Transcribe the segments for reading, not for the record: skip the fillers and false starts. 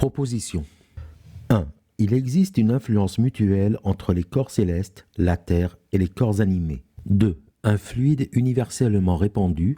Proposition 1. Il existe une influence mutuelle entre les corps célestes, la Terre et les corps animés. 2. Un fluide universellement répandu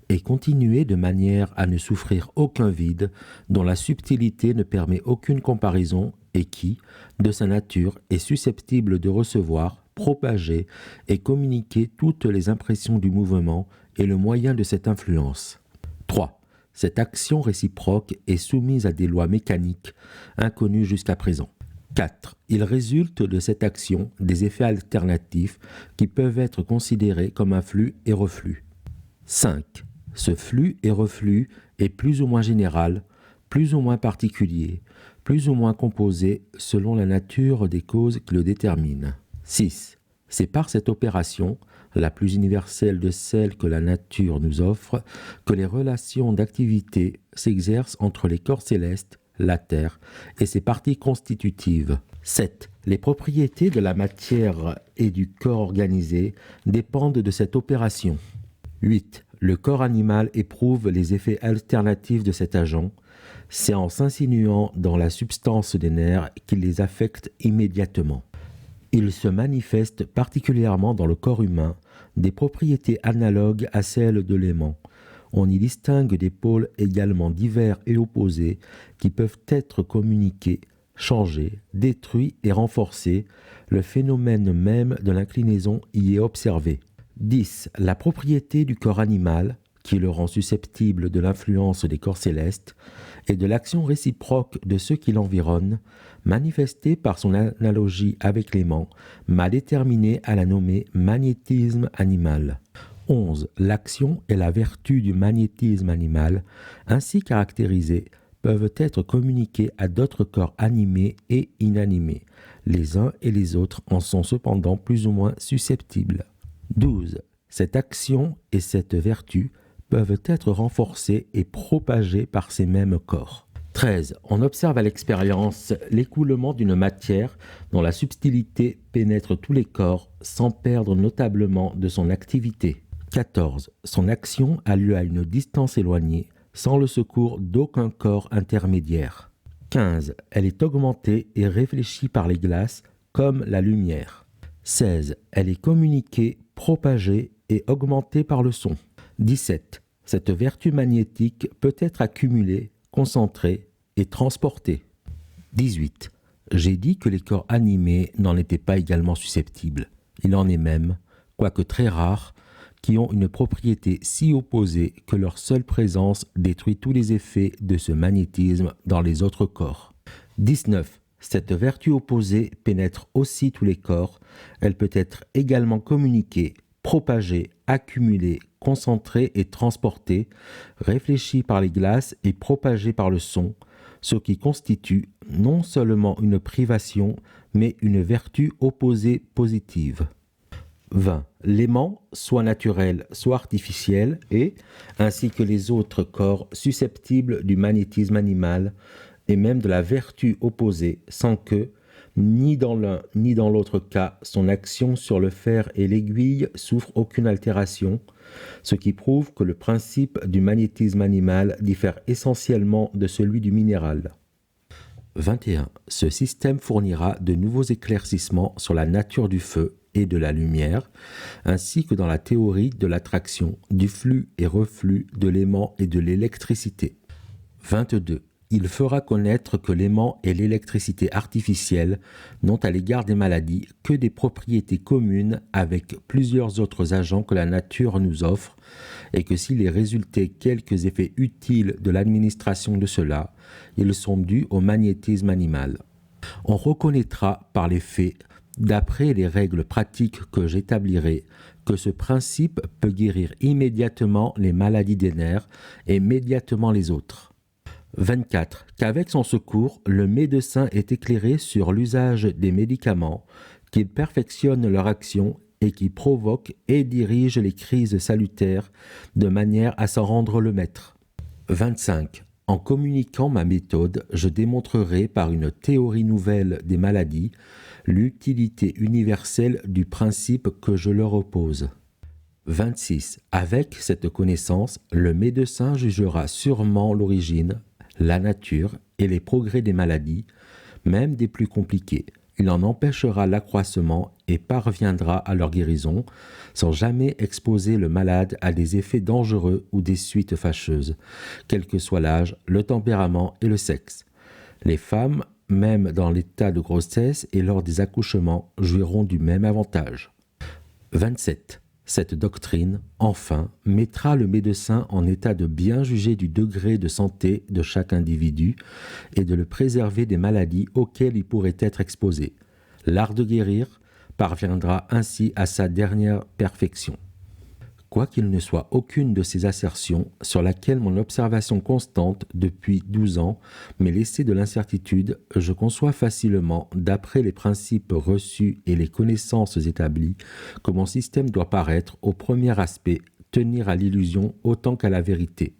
et continué de manière à ne souffrir aucun vide, dont la subtilité ne permet aucune comparaison et qui, de sa nature, est susceptible de recevoir, propager et communiquer toutes les impressions du mouvement et le moyen de cette influence. 3. Cette action réciproque est soumise à des lois mécaniques inconnues jusqu'à présent. 4. Il résulte de cette action des effets alternatifs qui peuvent être considérés comme un flux et reflux. 5. Ce flux et reflux est plus ou moins général, plus ou moins particulier, plus ou moins composé selon la nature des causes qui le déterminent. 6. C'est par cette opération, la plus universelle de celles que la nature nous offre, que les relations d'activité s'exercent entre les corps célestes, la Terre et ses parties constitutives. 7. Les propriétés de la matière et du corps organisé dépendent de cette opération. 8. Le corps animal éprouve les effets alternatifs de cet agent. C'est en s'insinuant dans la substance des nerfs qu'il les affecte immédiatement. Il se manifeste particulièrement dans le corps humain des propriétés analogues à celles de l'aimant. On y distingue des pôles également divers et opposés qui peuvent être communiqués, changés, détruits et renforcés. Le phénomène même de l'inclinaison y est observé. 10. La propriété du corps animal, qui le rend susceptible de l'influence des corps célestes et de l'action réciproque de ceux qui l'environnent, manifestée par son analogie avec l'aimant, m'a déterminé à la nommer magnétisme animal. 11. L'action et la vertu du magnétisme animal, ainsi caractérisées, peuvent être communiquées à d'autres corps animés et inanimés. Les uns et les autres en sont cependant plus ou moins susceptibles. 12. Cette action et cette vertu peuvent être renforcées et propagées par ces mêmes corps. 13. On observe à l'expérience l'écoulement d'une matière dont la subtilité pénètre tous les corps sans perdre notablement de son activité. 14. Son action a lieu à une distance éloignée, sans le secours d'aucun corps intermédiaire. 15. Elle est augmentée et réfléchie par les glaces comme la lumière. 16. Elle est communiquée, propagée et augmentée par le son. 17. Cette vertu magnétique peut être accumulée, concentrée et transportée. 18. J'ai dit que les corps animés n'en étaient pas également susceptibles. Il en est même, quoique très rares, qui ont une propriété si opposée que leur seule présence détruit tous les effets de ce magnétisme dans les autres corps. 19. Cette vertu opposée pénètre aussi tous les corps. Elle peut être également communiquée, propagée, accumulée, concentrée et transportée, réfléchie par les glaces et propagée par le son, ce qui constitue non seulement une privation, mais une vertu opposée positive. 20. L'aimant, soit naturel, soit artificiel, est, ainsi que les autres corps, susceptibles du magnétisme animal et même de la vertu opposée, sans que, ni dans l'un ni dans l'autre cas, son action sur le fer et l'aiguille souffre aucune altération, ce qui prouve que le principe du magnétisme animal diffère essentiellement de celui du minéral. 21. Ce système fournira de nouveaux éclaircissements sur la nature du feu et de la lumière, ainsi que dans la théorie de l'attraction, du flux et reflux, de l'aimant et de l'électricité. 22. Il fera connaître que l'aimant et l'électricité artificielle n'ont à l'égard des maladies que des propriétés communes avec plusieurs autres agents que la nature nous offre, et que s'il est résulté quelques effets utiles de l'administration de cela, ils sont dus au magnétisme animal. On reconnaîtra par les faits, d'après les règles pratiques que j'établirai, que ce principe peut guérir immédiatement les maladies des nerfs et immédiatement les autres. 24. Qu'avec son secours, le médecin est éclairé sur l'usage des médicaments, qu'il perfectionne leur action et qui provoque et dirige les crises salutaires de manière à s'en rendre le maître. 25. En communiquant ma méthode, je démontrerai par une théorie nouvelle des maladies l'utilité universelle du principe que je leur oppose. 26. Avec cette connaissance, le médecin jugera sûrement l'origine, la nature et les progrès des maladies, même des plus compliquées. Il en empêchera l'accroissement et parviendra à leur guérison, sans jamais exposer le malade à des effets dangereux ou des suites fâcheuses, quel que soit l'âge, le tempérament et le sexe. Les femmes, même dans l'état de grossesse et lors des accouchements, jouiront du même avantage. 27. Cette doctrine, enfin, mettra le médecin en état de bien juger du degré de santé de chaque individu et de le préserver des maladies auxquelles il pourrait être exposé. L'art de guérir parviendra ainsi à sa dernière perfection. Quoiqu'il ne soit aucune de ces assertions sur laquelle mon observation constante depuis 12 ans m'ait laissé de l'incertitude, je conçois facilement, d'après les principes reçus et les connaissances établies, que mon système doit paraître, au premier aspect, tenir à l'illusion autant qu'à la vérité.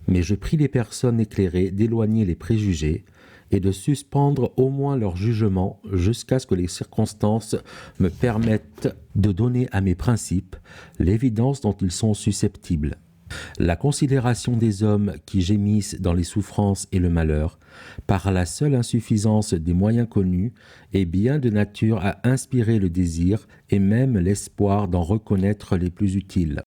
Mais je prie les personnes éclairées d'éloigner les préjugés et de suspendre au moins leur jugement jusqu'à ce que les circonstances me permettent de donner à mes principes l'évidence dont ils sont susceptibles. La considération des hommes qui gémissent dans les souffrances et le malheur, par la seule insuffisance des moyens connus, est bien de nature à inspirer le désir et même l'espoir d'en reconnaître les plus utiles.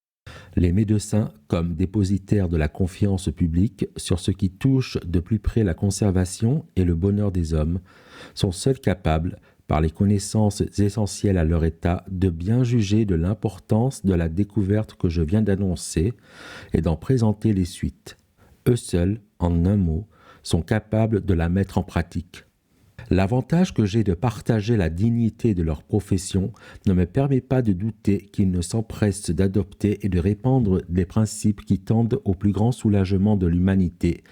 Les médecins, comme dépositaires de la confiance publique sur ce qui touche de plus près la conservation et le bonheur des hommes, sont seuls capables, par les connaissances essentielles à leur état, de bien juger de l'importance de la découverte que je viens d'annoncer et d'en présenter les suites. Eux seuls, en un mot, sont capables de la mettre en pratique. L'avantage que j'ai de partager la dignité de leur profession ne me permet pas de douter qu'ils ne s'empressent d'adopter et de répandre des principes qui tendent au plus grand soulagement de l'humanité,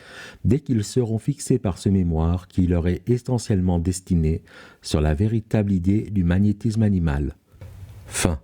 dès qu'ils seront fixés par ce mémoire qui leur est essentiellement destiné sur la véritable idée du magnétisme animal. Fin.